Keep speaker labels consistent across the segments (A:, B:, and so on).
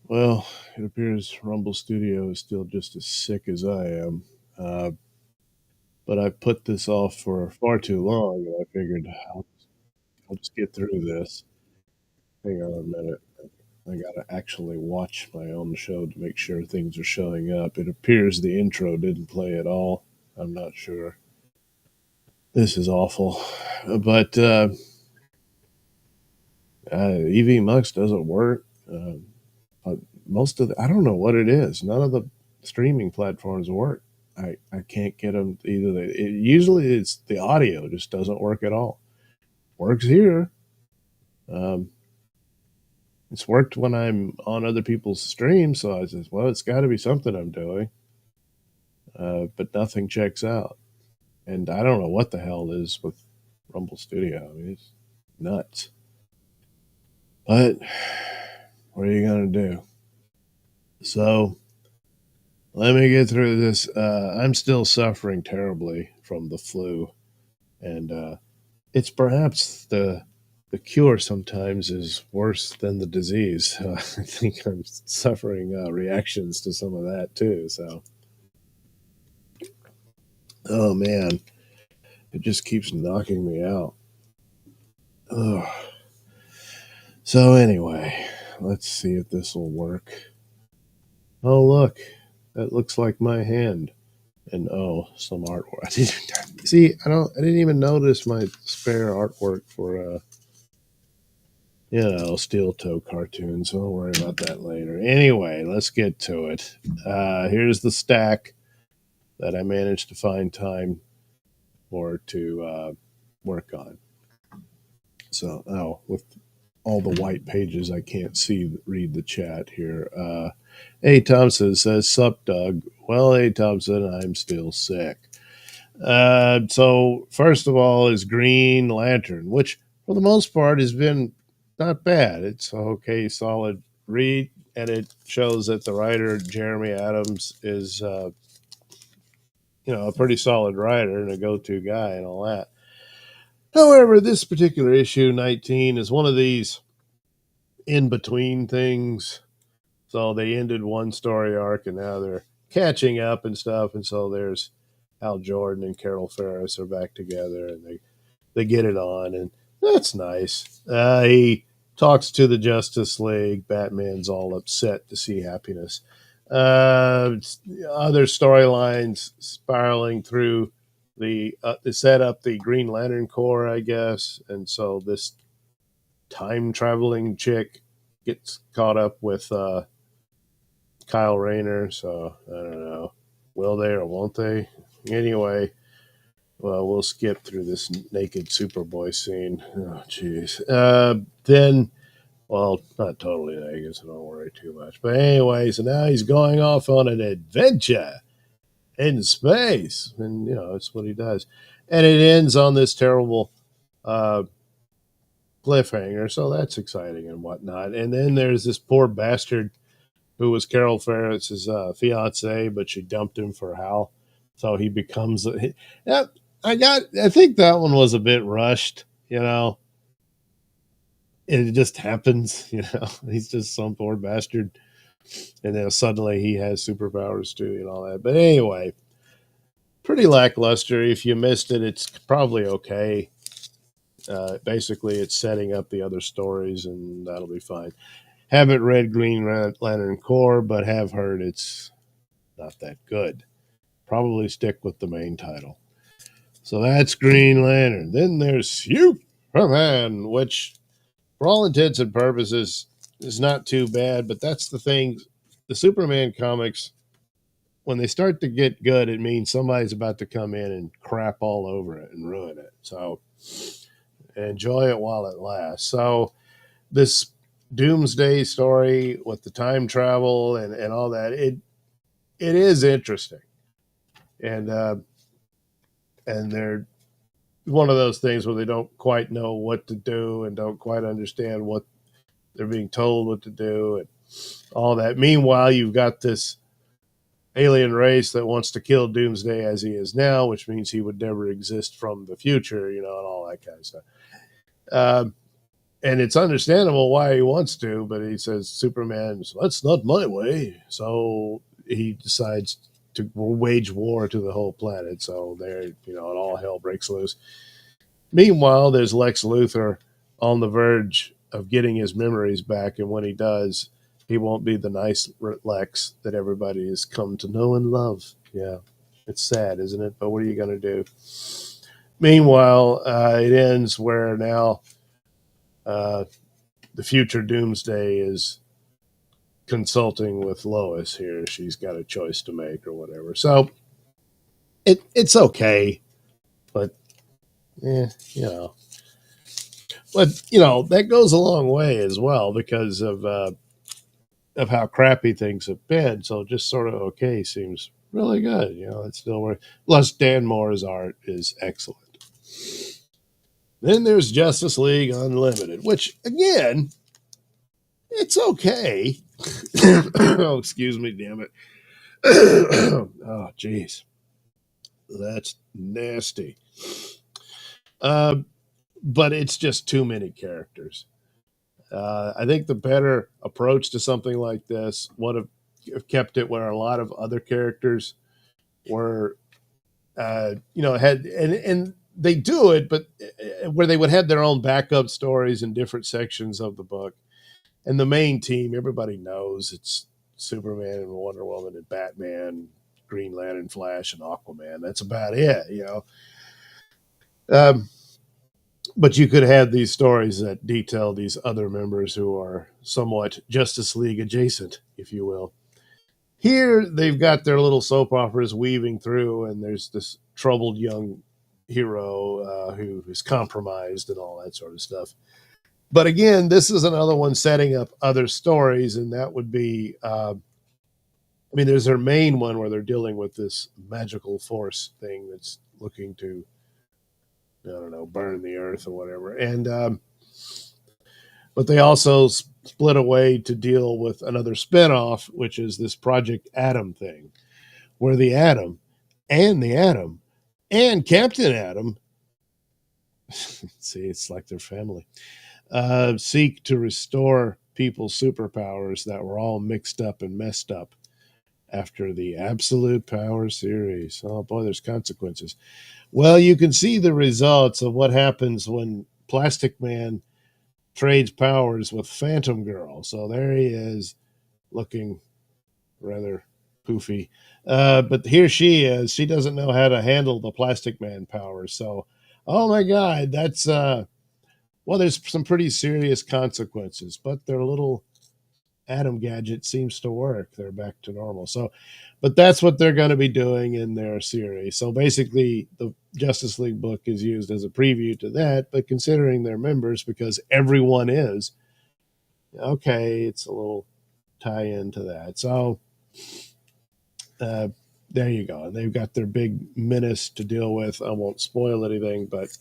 A: Well, it appears Rumble Studio is still just as sick as I am. Uh, but I put this off for far too long, and I figured I'll just get through this. Hang on a minute. I gotta actually watch my own show to make sure things are showing up. It appears the intro didn't play at all. I'm not sure. This is awful. But EV Mux doesn't work. Uh, most of I don't know what it is. None of the streaming platforms work. I can't get them either. Usually it's the audio just doesn't work at all. Works here. Um, it's worked when I'm on other people's streams, so I says, well, it's got to be something I'm doing. But nothing checks out, and I don't know what the hell it is with Rumble Studio. I mean, it's nuts. But what are you gonna do? So let me get through this. I'm still suffering terribly from the flu, and it's perhaps the cure sometimes is worse than the disease. I think I'm suffering reactions to some of that too. So, oh man, it just keeps knocking me out. Ugh. So anyway, let's see if this will work. Oh look, that looks like my hand. And oh, some artwork. I didn't see. I didn't even notice my spare artwork for steel toe cartoons. So I'll worry about that later. Anyway, let's get to it. Here's the stack that I managed to find time for to work on. So, oh, with all the white pages, I can't read the chat here. A. Thompson says, "Sup, Doug." Well, A. Thompson, I'm still sick. So first of all is Green Lantern, which for the most part has been not bad. It's okay, solid read, and it shows that the writer Jeremy Adams is, a pretty solid writer and a go-to guy and all that. However, this particular issue 19 is one of these in between things. So they ended one story arc and now they're catching up and stuff. And so there's Hal Jordan and Carol Ferris are back together and they get it on, and that's nice. He talks to the Justice League. Batman's all upset to see happiness. Other storylines spiraling through they set up the Green Lantern Corps, I guess, and so this time traveling chick gets caught up with Kyle Rayner. So I don't know, will they or won't they? Anyway, well, we'll skip through this naked Superboy scene. Oh, jeez. Then, well, not totally naked, so don't worry too much. But anyway, so now he's going off on an adventure in space, and that's what he does. And it ends on this terrible uh, cliffhanger, so that's exciting and whatnot. And then there's this poor bastard who was Carol Ferris's fiance, but she dumped him for Hal, so he becomes. Yeah, I think that one was a bit rushed. It just happens. He's just some poor bastard, and then suddenly he has superpowers too, and all that. But anyway, pretty lackluster. If you missed it, it's probably okay. Basically, it's setting up the other stories, and that'll be fine. Haven't read Green Lantern Corps, but have heard it's not that good. Probably stick with the main title. So that's Green Lantern. Then there's Superman, which, for all intents and purposes, is not too bad. But that's the thing. The Superman comics, when they start to get good, it means somebody's about to come in and crap all over it and ruin it. So enjoy it while it lasts. So this doomsday story with the time travel and all that, it is interesting. And they're one of those things where they don't quite know what to do and don't quite understand what they're being told what to do and all that. Meanwhile, you've got this alien race that wants to kill Doomsday as he is now, which means he would never exist from the future, and all that kind of stuff. And it's understandable why he wants to, but he says, Superman, that's not my way. So he decides to wage war to the whole planet. So there, and all hell breaks loose. Meanwhile, there's Lex Luthor on the verge of getting his memories back. And when he does, he won't be the nice Lex that everybody has come to know and love. Yeah, it's sad, isn't it? But what are you going to do? Meanwhile, it ends where now the future Doomsday is consulting with Lois here. She's got a choice to make or whatever. So it's okay, but you know, but that goes a long way as well because of how crappy things have been. So just sort of okay seems really good. It's still worth. Plus, Dan Moore's art is excellent. Then there's Justice League Unlimited, which again, it's okay. Oh, excuse me, damn it. Oh, jeez. That's nasty. But it's just too many characters. I think the better approach to something like this would have kept it where a lot of other characters were, had, and they do it, but where they would have their own backup stories in different sections of the book. And the main team, everybody knows it's Superman and Wonder Woman and Batman, Green Lantern, Flash, and Aquaman. That's about it. But you could have these stories that detail these other members who are somewhat Justice League adjacent, if you will. Here, they've got their little soap operas weaving through, and there's this troubled young hero who is compromised and all that sort of stuff. But again, this is another one setting up other stories, and that would be, there's their main one where they're dealing with this magical force thing that's looking to, I don't know, burn the earth or whatever. And but they also split away to deal with another spinoff, which is this Project Atom thing, where the Atom and Captain Atom, see, it's like their family, seek to restore people's superpowers that were all mixed up and messed up after the Absolute Power series. Oh boy, there's consequences. Well, you can see the results of what happens when Plastic Man trades powers with Phantom Girl. So there he is, looking rather poofy. But here she is. She doesn't know how to handle the Plastic Man powers. So, oh my God, that's well, there's some pretty serious consequences, but their little Atom gadget seems to work. They're back to normal. So, but that's what they're going to be doing in their series. So basically, the Justice League book is used as a preview to that, but considering their members, because everyone is, okay, it's a little tie in to that. So, there you go. They've got their big menace to deal with. I won't spoil anything, but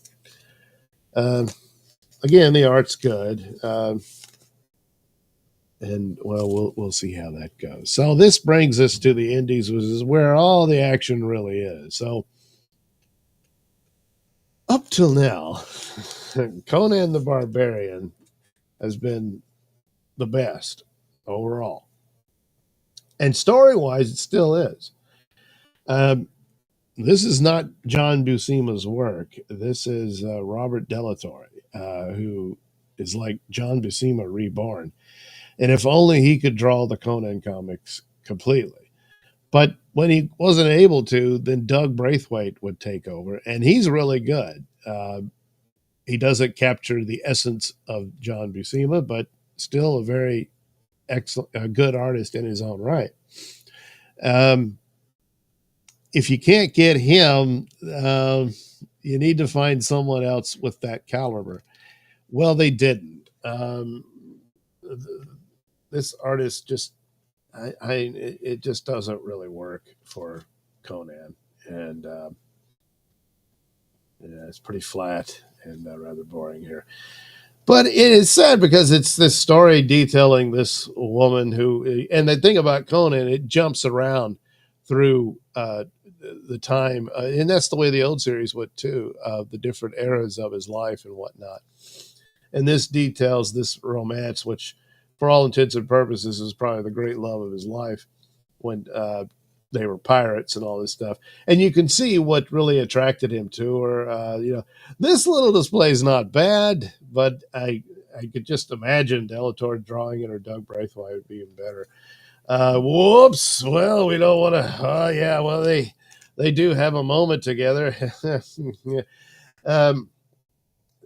A: again, the art's good. And well, we'll see how that goes. So this brings us to the Indies, which is where all the action really is. So up till now, Conan the Barbarian has been the best overall, and story-wise, it still is. This is not John Buscema's work. This is Robert Delatorre, who is like John Buscema reborn. And if only he could draw the Conan comics completely. But when he wasn't able to, then Doug Braithwaite would take over, and he's really good. He doesn't capture the essence of John Buscema, but still a very excellent, good artist in his own right. If you can't get him, you need to find someone else with that caliber. Well, they didn't. This artist just, it just doesn't really work for Conan, and yeah, it's pretty flat and rather boring here. But it is sad because it's this story detailing this woman who, and the thing about Conan, it jumps around through the time, and that's the way the old series would too, the different eras of his life and whatnot. And this details this romance, which, for all intents and purposes, is probably the great love of his life when they were pirates and all this stuff. And you can see what really attracted him to her. This little display is not bad, but I could just imagine Delator drawing it or Doug Braithwaite would be even better. Whoops. Well, we don't want to. Oh, yeah. Well, they do have a moment together. um,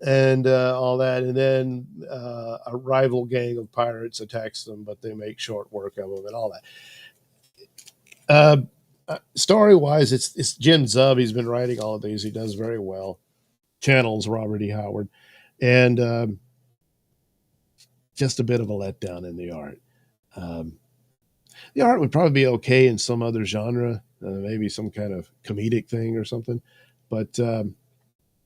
A: and all that. And then a rival gang of pirates attacks them, but they make short work of them and all that. Story wise, it's Jim Zub. He's been writing all of these. He does very well. Channels Robert E. Howard. And just a bit of a letdown in the art. The art would probably be okay in some other genre, maybe some kind of comedic thing or something, but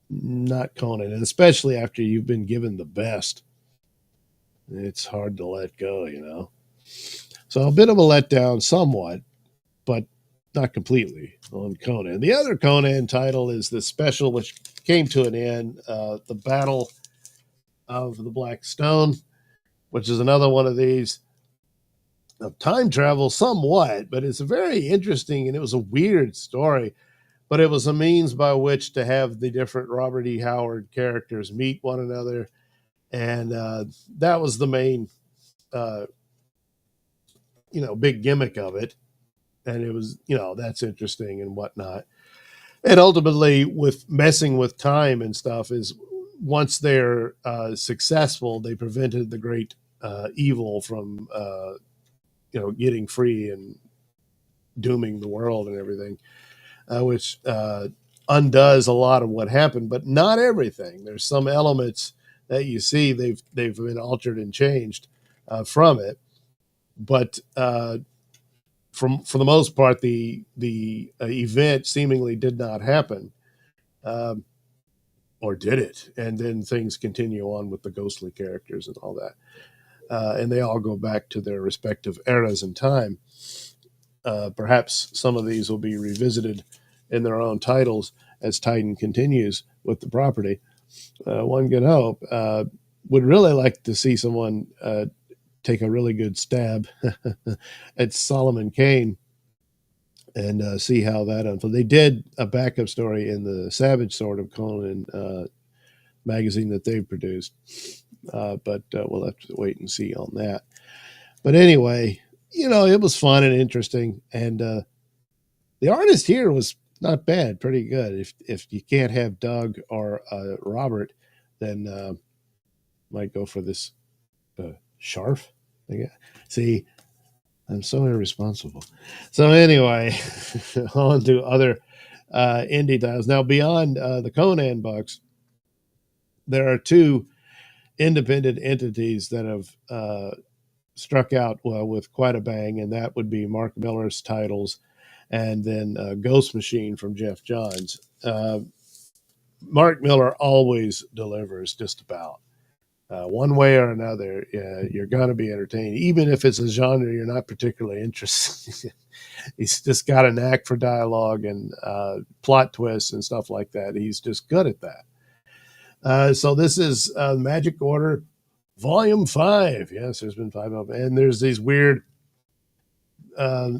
A: not Conan. And especially after you've been given the best, it's hard to let go, you know. So a bit of a letdown, somewhat, but not completely on Conan. The other Conan title is the special, which came to an end, The Battle of the Black Stone, which is another one of these of time travel somewhat, but it's a very interesting and it was a weird story, but it was a means by which to have the different Robert E. Howard characters meet one another. And that was the main, uh, big gimmick of it. And it was, that's interesting and whatnot. And ultimately, with messing with time and stuff, is once they're successful, they prevented the great evil from getting free and dooming the world and everything, which undoes a lot of what happened, but not everything. There's some elements that you see they've been altered and changed from it, but for the most part, the event seemingly did not happen, um, or did it? And then things continue on with the ghostly characters and all that, and they all go back to their respective eras in time. Perhaps some of these will be revisited in their own titles as Titan continues with the property. One can hope. Would really like to see someone take a really good stab at Solomon Kane and see how that unfolds. They did a backup story in the Savage Sword of Conan magazine that they've produced, but we'll have to wait and see on that. But anyway, it was fun and interesting, and the artist here was not bad, pretty good. If you can't have Doug or Robert, then might go for this Sharf. See, I'm so irresponsible. So anyway, on to other indie titles. Now, beyond the Conan books, there are two independent entities that have struck out with quite a bang, and that would be Mark Millar's titles and then Ghost Machine from Jeff Johns. Mark Millar always delivers just about. One way or another, you're going to be entertained, even if it's a genre you're not particularly interested in. He's just got a knack for dialogue and plot twists and stuff like that. He's just good at that. So this is Magic Order Volume 5. Yes, there's been 5 of them. And there's these weird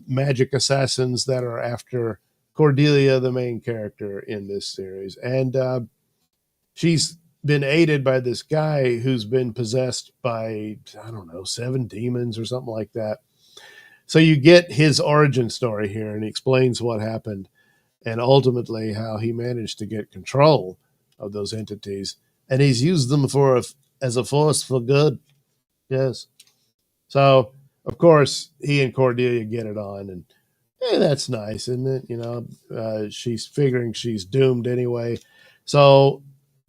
A: magic assassins that are after Cordelia, the main character in this series. And she's been aided by this guy who's been possessed by, I don't know, 7 demons or something like that. So you get his origin story here, and he explains what happened and ultimately how he managed to get control of those entities. And he's used them as a force for good. Yes. So, of course, he and Cordelia get it on, and that's nice, isn't it? She's figuring she's doomed anyway. So,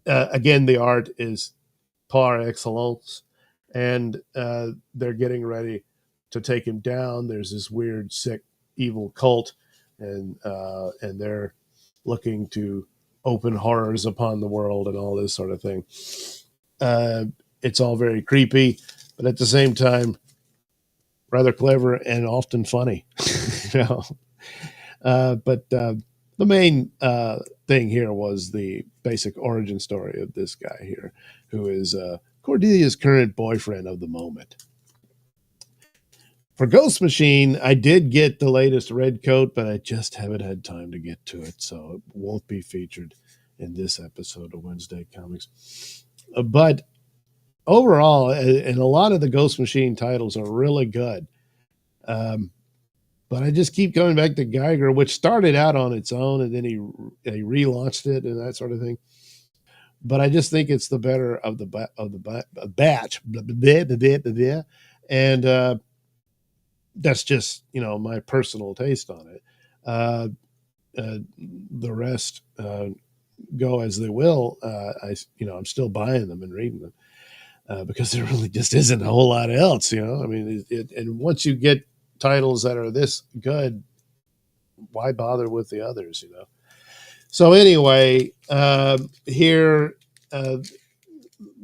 A: again, the art is par excellence, and they're getting ready to take him down. There's this weird, sick, evil cult, and they're looking to open horrors upon the world and all this sort of thing. It's all very creepy, but at the same time, rather clever and often funny. you know. But the main thing here was the basic origin story of this guy here, who is Cordelia's current boyfriend of the moment. For Ghost Machine, I did get the latest red coat, but I just haven't had time to get to it, so it won't be featured in this episode of Wednesday Comics. But overall, and a lot of the Ghost Machine titles are really good. But I just keep coming back to Geiger, which started out on its own, and then he relaunched it and that sort of thing. But I just think it's the better of the batch, and that's just my personal taste on it. The rest go as they will. I'm still buying them and reading them because there really just isn't a whole lot else. I mean, and once you get titles that are this good, why bother with the others? So anyway, here.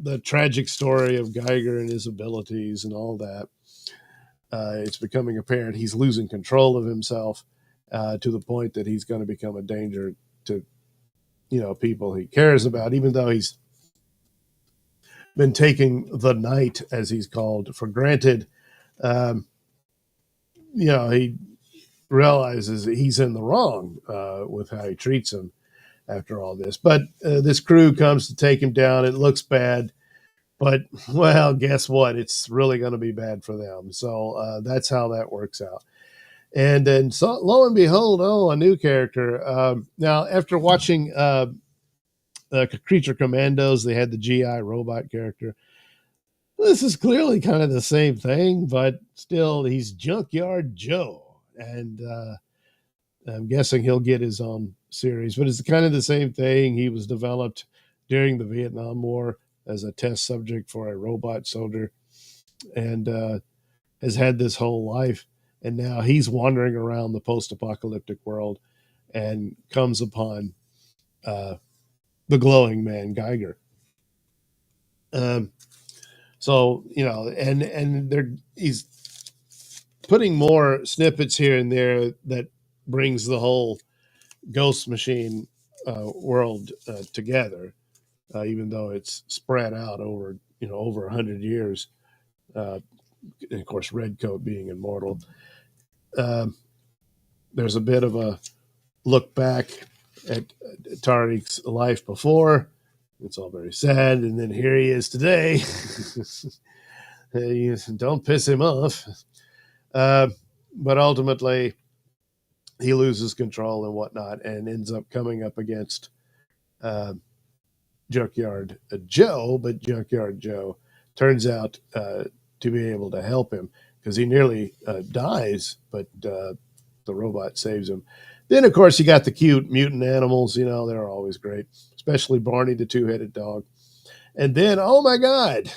A: The tragic story of Geiger and his abilities and all that. It's becoming apparent he's losing control of himself to the point that he's going to become a danger to, people he cares about, even though he's been taking the night, as he's called, for granted. He realizes that he's in the wrong with how he treats him after all this. But this crew comes to take him down. It looks bad. But, well, guess what? It's really going to be bad for them. So that's how that works out. And then, so, lo and behold, a new character. Now, after watching Creature Commandos, they had the GI robot character. This is clearly kind of the same thing, but still, he's Junkyard Joe. And I'm guessing he'll get his own series. But it's kind of the same thing. He was developed during the Vietnam War as a test subject for a robot soldier, and has had this whole life. And now he's wandering around the post-apocalyptic world and comes upon the glowing man Geiger. So, and he's putting more snippets here and there that brings the whole Ghost Machine world together. Even though it's spread out over 100 years, and of course Redcoat being immortal. There's a bit of a look back at Tariq's life before. It's all very sad, and then here he is today. Don't piss him off. But ultimately, he loses control and whatnot, and ends up coming up against Junkyard Joe, but Junkyard Joe turns out to be able to help him because he nearly dies, but the robot saves him. Then, of course, you got the cute mutant animals. They're always great, especially Barney, the two-headed dog. And then, oh my God,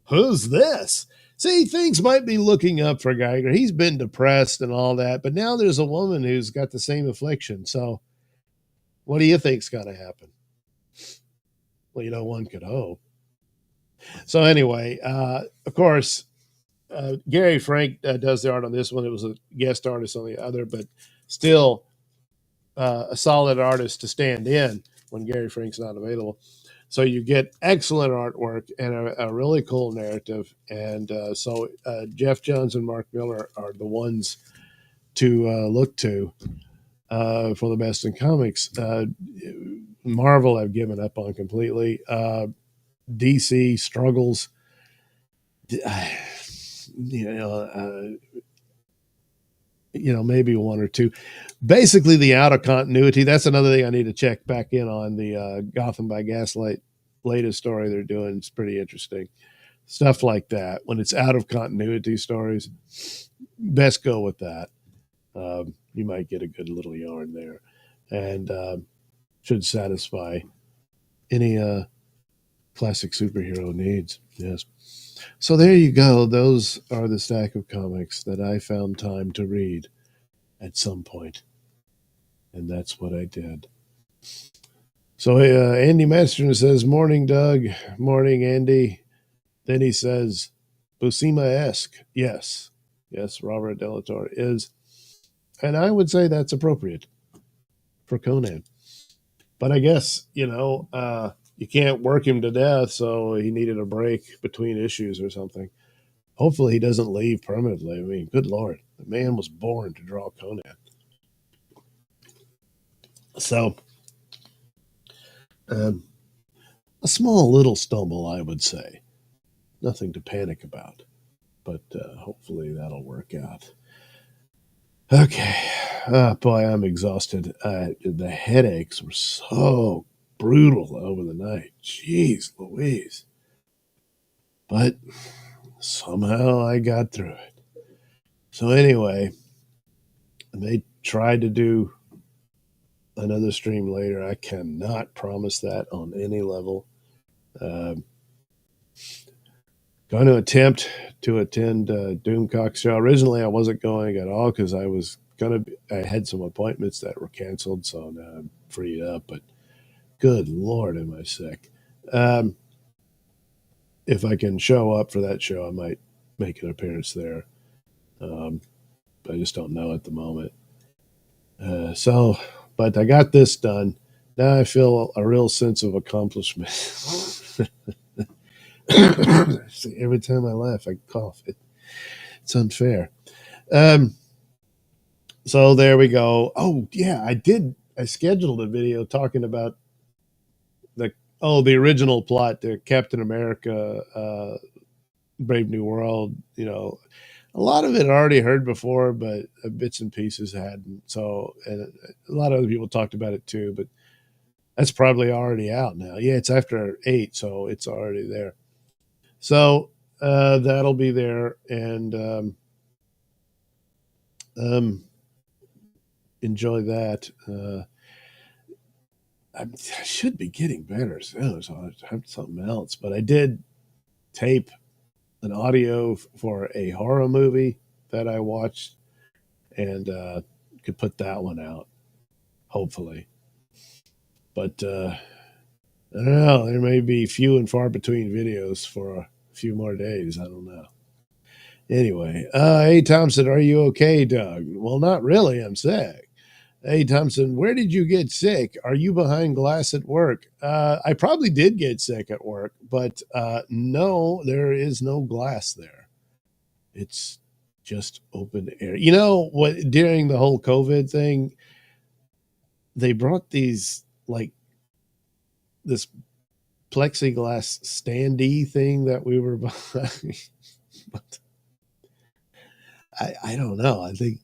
A: who's this? See, things might be looking up for Geiger. He's been depressed and all that, but now there's a woman who's got the same affliction. So what do you think's going to happen? Well, one could hope. So anyway, of course, Gary Frank does the art on this one. It was a guest artist on the other, but still a solid artist to stand in when Gary Frank's not available. So you get excellent artwork and a really cool narrative. And so Jeff Johns and Mark Miller are the ones to look to for the best in comics. Marvel I've given up on completely. DC struggles. Maybe one or two. Basically, the out of continuity. That's another thing I need to check back in on. The Gotham by Gaslight latest story they're doing. It's pretty interesting. Stuff like that. When it's out of continuity stories, best go with that. You might get a good little yarn there, and should satisfy any classic superhero needs. Yes. So there you go. Those are the stack of comics that I found time to read at some point. And that's what I did. So Andy Masterson says, "Morning, Doug. Morning, Andy." Then he says, Buscema-esque. Yes. Yes, Robert Delatorre is. And I would say that's appropriate for Conan. But I guess, you can't work him to death, so he needed a break between issues or something. Hopefully, he doesn't leave permanently. I mean, good lord, the man was born to draw Conan. So, um, a small little stumble, I would say. Nothing to panic about, but hopefully that'll work out. Okay. Boy, I'm exhausted. The headaches were so brutal over the night. Jeez Louise. But somehow I got through it. So, anyway, they tried to do another stream later. I cannot promise that on any level. Um, Going to attempt to attend Doomcock's show. Originally, I wasn't going at all because I had some appointments that were canceled, so now I'm freed up. But good lord, am I sick? Um, if I can show up for that show, I might make an appearance there. But I just don't know at the moment. But I got this done. Now I feel a real sense of accomplishment. See, every time I laugh, I cough. It's unfair. Um, so there we go. Oh yeah, I did. I scheduled a video talking about the original plot, the Captain America, Brave New World. A lot of it I already heard before, but bits and pieces hadn't. So, and a lot of other people talked about it too, but that's probably already out now. Yeah, it's after 8, so it's already there. So that'll be there, and enjoy that. I should be getting better soon, so I have something else. But I did tape an audio for a horror movie that I watched, and could put that one out, hopefully. But I don't know. There may be few and far between videos for a few more days. I don't know. Anyway, hey Thompson, are you okay, Doug? Well, not really. I'm sick. Hey Thompson, where did you get sick? Are you behind glass at work? I probably did get sick at work, but no, there is no glass there. It's just open air. You know what? During the whole COVID thing, they brought these like this plexiglass standee thing that we were behind. But I don't know. I think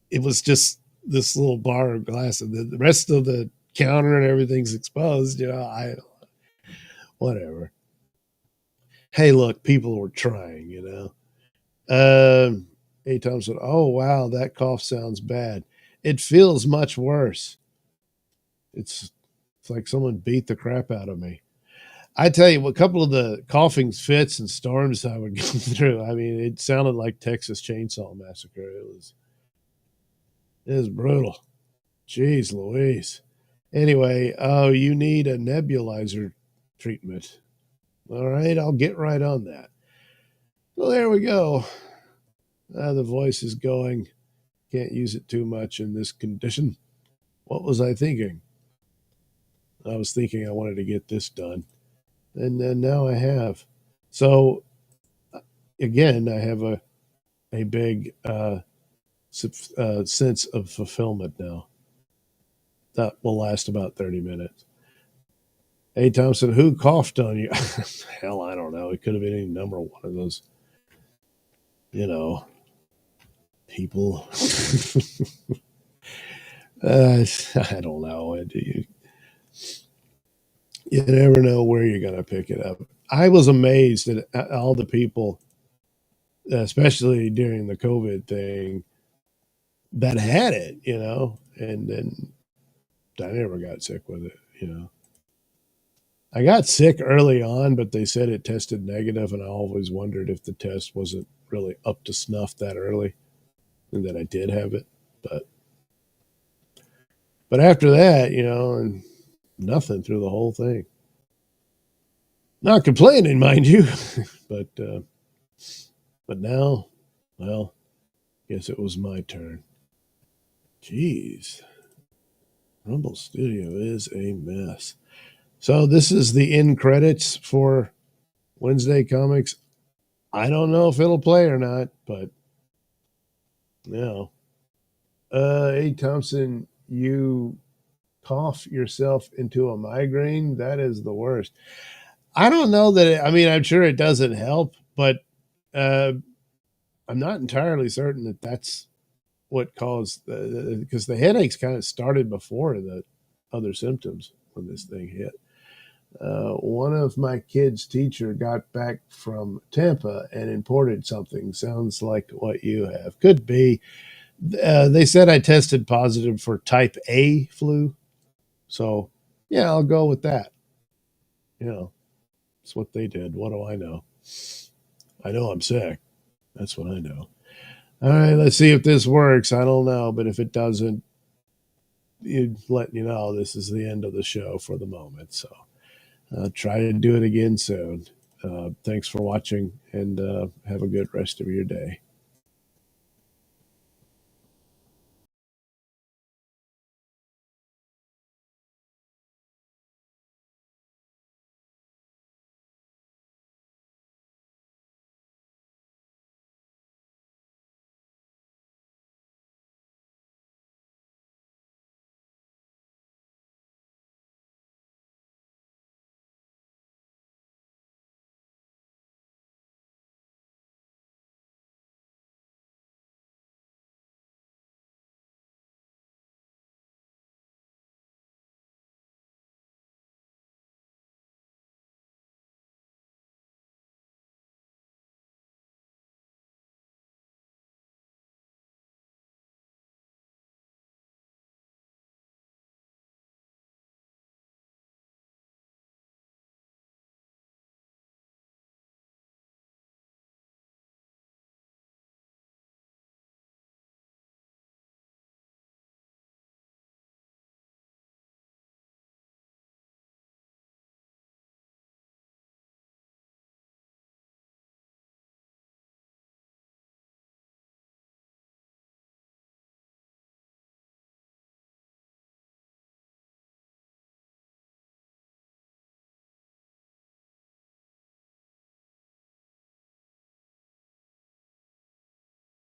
A: it was just this little bar of glass, and the rest of the counter and everything's exposed. Whatever. Hey, look, people were trying. A. Thompson. Oh wow, that cough sounds bad. It feels much worse. It's like someone beat the crap out of me. I tell you, a couple of the coughing fits and storms I would go through. I mean, it sounded like Texas Chainsaw Massacre. It was brutal. Jeez Louise. Anyway, oh, you need a nebulizer treatment. All right, I'll get right on that. Well, there we go. The voice is going. Can't use it too much in this condition. What was I thinking? I was thinking I wanted to get this done. And then now I have. So, again, I have a big sense of fulfillment now. That will last about 30 minutes. Hey, Thompson, who coughed on you? Hell, I don't know. It could have been any number of one of those, you know, people. I don't know. You never know where you're going to pick it up. I was amazed at all the people, especially during the COVID thing, that had it, and then I never got sick with it. I got sick early on, but they said it tested negative, and I always wondered if the test wasn't really up to snuff that early, and that I did have it. But after that, and nothing through the whole thing. Not complaining, mind you, but now, well, guess it was my turn. Jeez, Rumble Studio is a mess. So this is the end credits for Wednesday Comics. I don't know if it'll play or not, but you know. Hey Thompson, you cough yourself into a migraine. That is the worst. I don't know that. I mean, I'm sure it doesn't help, but uh, I'm not entirely certain that that's what caused because the headaches kind of started before the other symptoms when this thing hit. One of my kids' teacher got back from Tampa and imported something. Sounds like what you have. Could be. They said I tested positive for type A flu. So, yeah, I'll go with that. You know, it's what they did. What do I know? I know I'm sick. That's what I know. All right, let's see if this works. I don't know, but if it doesn't, letting you know this is the end of the show for the moment. So try to do it again soon. Thanks for watching and have a good rest of your day.